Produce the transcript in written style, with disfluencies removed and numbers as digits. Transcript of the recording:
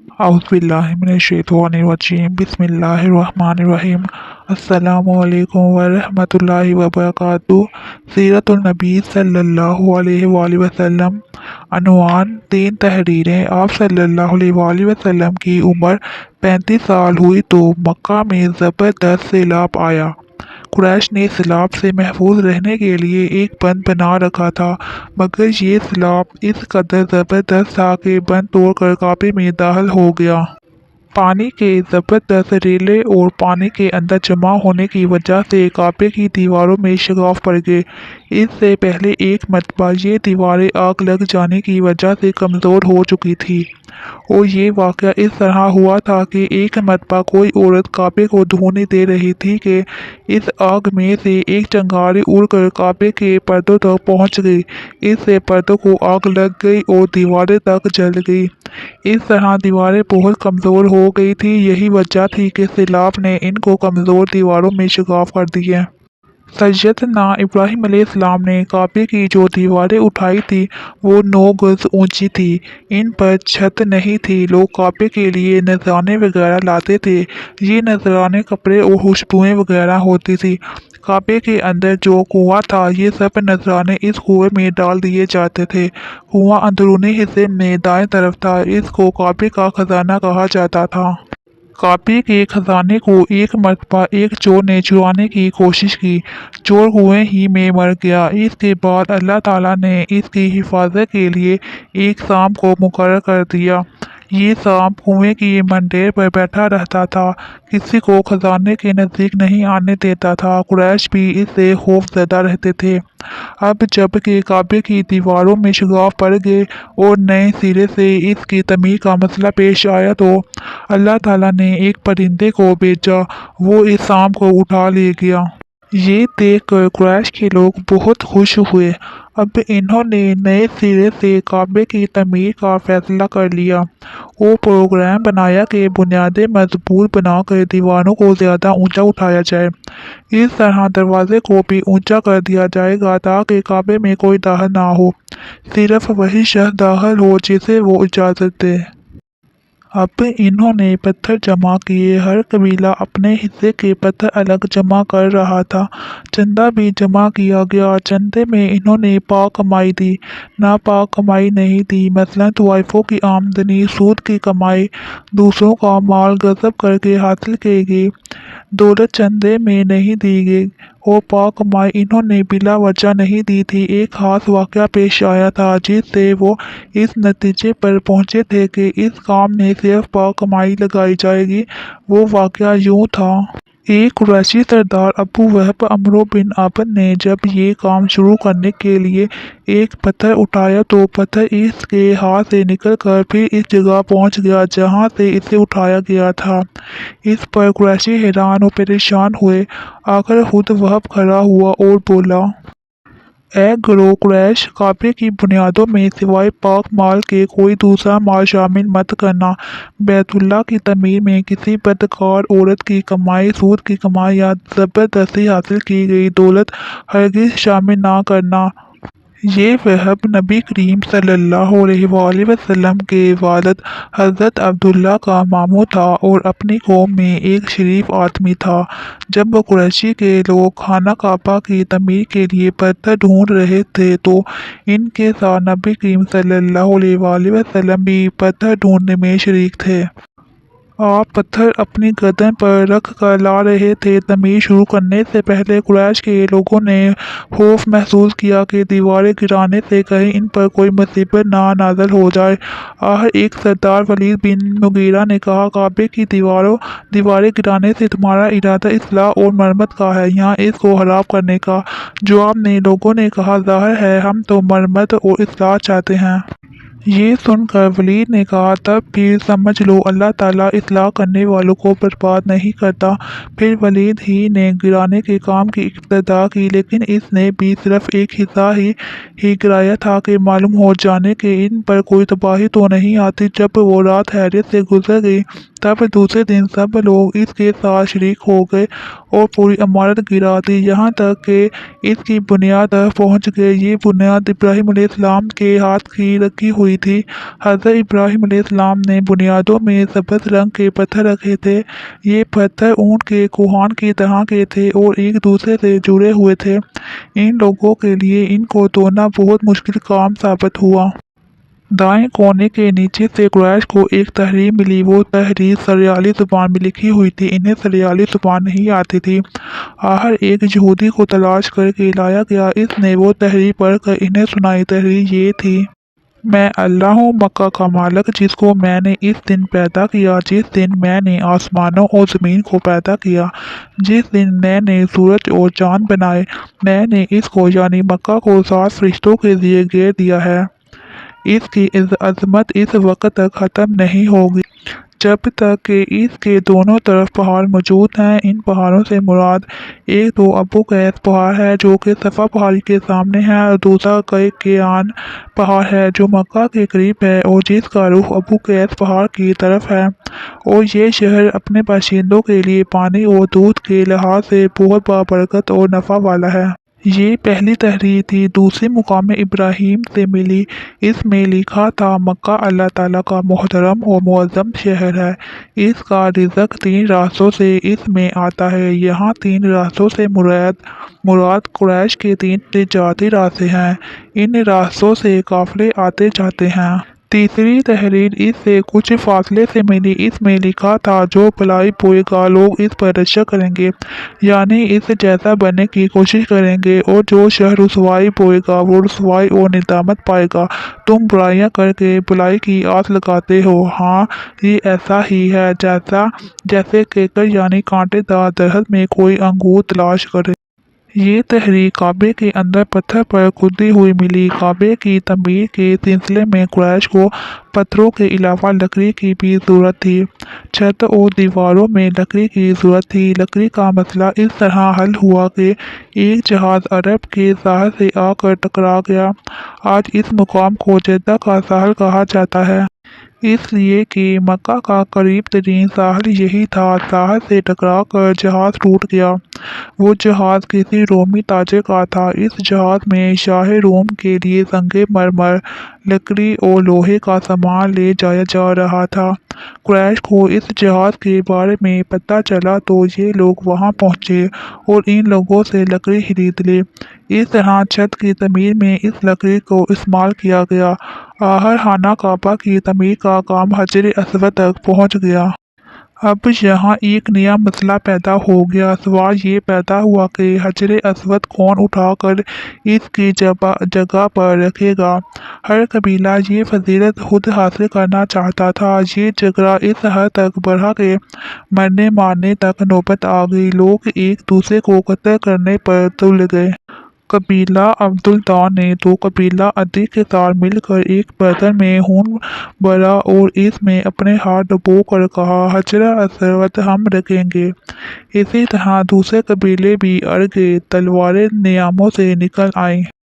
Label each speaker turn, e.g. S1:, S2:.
S1: औज़ुबिल्लाहिमिनश्शैतानिर्रजीम बिस्मिल्लाहिर्रहमानिर्रहीम अस्सलामुअलैकुम वरहमतुल्लाहि वबरकातुहू। सीरतुन नबी सल्लल्लाहु अलैहि वसल्लम। अनवान 3 तहरीरें। आप सल्लल्लाहु अलैहि वसल्लम की उम्र 35 साल हुई तो मक्का में ज़बरदस्त सैलाब आया। कुरैश ने सैलाब से महफूज रहने के लिए एक बंद बना रखा था, मगर ये सैलाब इस कदर ज़बरदस्त था कि बंद तोड़कर काबे में दाखिल हो गया। पानी के ज़बरदस्त रेले और पानी के अंदर जमा होने की वजह से काबे की दीवारों में शगाफ पड़ गए। इससे पहले एक मरतबा ये दीवारें आग लग जाने की वजह से कमज़ोर हो चुकी थी, और ये वाक़या इस तरह हुआ था कि एक मरतबा कोई औरत काबे को धोने दे रही थी कि इस आग में से एक चिंगारी उड़कर काबे के पर्दों तक पहुंच गई। इससे पर्दों को आग लग गई और दीवारें तक जल गई। इस तरह दीवारें बहुत कमज़ोर हो गई थी। यही वजह थी कि सैलाब ने इनको कमज़ोर दीवारों में शगाफ कर दिए। सैयदना इब्राहीम अलैहिस्सलाम ने काबे की जो दीवारें उठाई थी वो 9 गज ऊंची थी। इन पर छत नहीं थी। लोग काबे के लिए नजराने वगैरह लाते थे। ये नजराने कपड़े और खुशबुएं वगैरह होती थी। काबे के अंदर जो कुआं था, ये सब नजराने इस कुएं में डाल दिए जाते थे। कुआं अंदरूनी हिस्से में दाएं तरफ था। इसको काबे का खजाना कहा जाता था। काबे के खजाने को एक मरतबा एक चोर ने चुराने की कोशिश की। चोर कुएं ही में मर गया। इसके बाद अल्लाह ताला ने इसकी हिफाजत के लिए एक सांप को मुकर्रर कर दिया। ये सांप कुएं की मंडेर पर बैठा रहता था, किसी को खजाने के नज़दीक नहीं आने देता था। कुरैश भी इससे खौफज़दा रहते थे। अब जब कि काबे की दीवारों में शगाफ पड़ गए और नए सिरे से इसकी तमीर का मसला पेश आया, तो अल्लाह ताला ने एक परिंदे को भेजा। वो इस सांप को उठा ले गया। ये देखकर कुरैश के लोग बहुत खुश हुए। अब इन्होंने नए सिरे से काबे की तमीर का फैसला कर लिया और प्रोग्राम बनाया कि बुनियादें मजबूत बनाकर दीवारों को ज़्यादा ऊंचा उठाया जाए। इस तरह दरवाजे को भी ऊंचा कर दिया जाएगा ताकि काबे में कोई दाखिल ना हो, सिर्फ वही शख्स दाखिल हो जिसे वो इजाज़त दे। अब इन्होंने पत्थर जमा किए। हर कबीला अपने हिस्से के पत्थर अलग जमा कर रहा था। चंदा भी जमा किया गया। चंदे में इन्होंने पाक कमाई दी, नापाक कमाई नहीं दी। मसलन तवाइफों की आमदनी, सूद की कमाई, दूसरों का माल गज़ब करके हासिल की गई दौलत चंदे में नहीं दी गई, और पाक कमाई इन्होंने बिला वजह नहीं दी थी। एक खास वाक़या पेश आया था जिससे वो इस नतीजे पर पहुंचे थे कि इस काम में सिर्फ पाक कमाई लगाई जाएगी। वो वाक़या यूं था। एक कुरैशी सरदार अबू वहब अमरो बिन आबद ने जब ये काम शुरू करने के लिए एक पत्थर उठाया तो पत्थर इसके हाथ से निकलकर फिर इस जगह पहुंच गया जहां से इसे उठाया गया था। इस पर कुरैशी हैरान और परेशान हुए। आखिर खुद वहब खड़ा हुआ और बोला, ए गिरोह कुरैश, काबे की बुनियादों में सिवाय पाक माल के कोई दूसरा माल शामिल मत करना। बैतुल्लाह की तमीर में किसी बदकार औरत की कमाई, सूद की कमाई या ज़बरदस्ती हासिल की गई दौलत हरगिज़ शामिल ना करना। ये वहब नबी करीम सल्लल्लाहु अलैहि वसल्लम के वालिद हज़रत अब्दुल्ला का मामू था और अपनी कौम में एक शरीफ आदमी था। जब कुरैशी के लोग खाना काबा की तमीर के लिए पत्थर ढूंढ रहे थे तो इनके साथ नबी करीम सल्लल्लाहु अलैहि वसल्लम भी पत्थर ढूंढने में शरीक थे। आप पत्थर अपनी गर्दन पर रख कर ला रहे थे। तमीर शुरू करने से पहले कुरैश के लोगों ने खौफ महसूस किया कि दीवारें गिराने से कहीं इन पर कोई मुसीबत ना नाज़िल हो जाए। आखिर एक सरदार वलीद बिन मुगीरा ने कहा, काबे की दीवारें गिराने से तुम्हारा इरादा इस्लाह और मरम्मत का है, यहाँ इसको खराब करने का। जवाब में लोगों ने कहा, ज़ाहिर है हम तो मरम्मत और इस्लाह चाहते हैं। ये सुनकर वलीद ने कहा, तब फिर समझ लो अल्लाह ताला इस्लाह करने वालों को बर्बाद नहीं करता। फिर वलीद ही ने गिराने के काम की इब्तिदा की, लेकिन इसने भी सिर्फ एक हिस्सा ही गिराया था कि मालूम हो जाने के इन पर कोई तबाही तो नहीं आती। जब वो रात हैरियत से गुजर गई तब दूसरे दिन सब लोग इसके साथ शरीक हो गए और पूरी इमारत गिरा दी, यहाँ तक कि इसकी बुनियाद तक पहुँच गए। ये बुनियाद इब्राहीम अलैहिस्सलाम के हाथ की रखी हुई हुई थी। हज़रत इब्राहीम अलैहिस्सलाम ने बुनियादों में सब्ज़ रंग के पत्थर रखे थे। ये पत्थर ऊँट के कोहान की तरह के थे और एक दूसरे से जुड़े हुए थे। इन लोगों के लिए इनको तोड़ना बहुत मुश्किल काम साबित हुआ। दाएं कोने के नीचे से कुरैश को एक तहरीर मिली। वो तहरीर सरयाली ज़ुबान में लिखी हुई थी। इन्हें सरयाली ज़ुबान नहीं आती थी। आखिर एक यहूदी को तलाश करके लाया गया। इसने वो तहरीर पढ़कर इन्हें सुनाई। तहरीर ये थी, मैं अल्लाह हूँ मक्का का मालिक, जिसको मैंने इस दिन पैदा किया जिस दिन मैंने आसमानों और ज़मीन को पैदा किया, जिस दिन मैंने सूरज और चाँद बनाए। मैंने इसको यानी मक्का को 7 फरिश्तों के लिए घेर दिया है। इसकी अज़मत इस वक्त तक ख़त्म नहीं होगी जब तक कि इसके दोनों तरफ पहाड़ मौजूद हैं। इन पहाड़ों से मुराद एक तो अबू कैस पहाड़ है जो कि सफ़ा पहाड़ी के सामने है, और दूसरा केयान पहाड़ है जो मक्का के करीब है और जिसका रुख अबू कैस पहाड़ की तरफ है। और ये शहर अपने बाशिंदों के लिए पानी और दूध के लिहाज से बहुत बाबरकत और नफ़ा वाला है। ये पहली तहरीर थी। दूसरी मुकाम इब्राहीम से मिली। इसमें लिखा था, मक्का अल्लाह ताला का मोहतरम और मुअज़्ज़म शहर है। इसका रिज़्क़ 3 रास्तों से इसमें आता है। यहाँ 3 रास्तों से मुराद कुरैश के 3 तिजारती रास्ते हैं। इन रास्तों से काफ़िले आते जाते हैं। तीसरी तहरीर इससे कुछ फासले से मिली। इसमें लिखा था, जो भलाई बोएगा लोग इस पर रक्षा करेंगे, यानी इस जैसा बनने की कोशिश करेंगे, और जो शहर रुसवाई बोएगा वो रुसवाई और निदामत पाएगा। तुम बुराइयां करके भलाई की आस लगाते हो। हाँ, ये ऐसा ही है जैसे केकर यानी कांटेदार दरख्त में कोई अंगूर तलाश करे। ये तहरीर काबे के अंदर पत्थर पर खुदी हुई मिली। काबे की तमीर के सिलसिले में कुरैश को पत्थरों के अलावा लकड़ी की भी ज़रूरत थी। छत और दीवारों में लकड़ी की ज़रूरत थी। लकड़ी का मसला इस तरह हल हुआ कि एक जहाज़ अरब के साहल से आकर टकरा गया। आज इस मुकाम को जद्दा का साहल कहा जाता है, इसलिए कि मक्का का करीब तरीन साहल यही था। साहल से टकरा कर जहाज़ टूट गया। वो जहाज़ किसी रोमी ताजर का था। इस जहाज़ में शाह रोम के लिए संगे मरमर, लकड़ी और लोहे का सामान ले जाया जा रहा था। कुरैश को इस जहाज़ के बारे में पता चला तो ये लोग वहां पहुंचे और इन लोगों से लकड़ी खरीद ली। इस तरह छत की तमीर में इस लकड़ी को इस्तेमाल किया गया। आखिर खाना काबा की तमीर का काम हजर अस्वद तक पहुंच गया। अब यहाँ एक नया मसला पैदा हो गया। सवाल ये पैदा हुआ कि हजर अस्वद कौन उठाकर इसकी जगह पर रखेगा। हर कबीला ये फजीलत खुद हासिल करना चाहता था। ये झगड़ा इस हद तक बढ़ा कि मरने मारने तक नौबत आ गई। लोग एक दूसरे को कत्ल करने पर तुल गए। कबीला अब्दुलदान ने तो कबीला अदी के साथ मिलकर एक बर्तन में खून भरा और इसमें अपने हाथ डुबो कर कहा, हजर अस्वद हम रखेंगे। इसी तरह दूसरे कबीले भी अड़ गए। तलवारें नियामों से निकल आईं।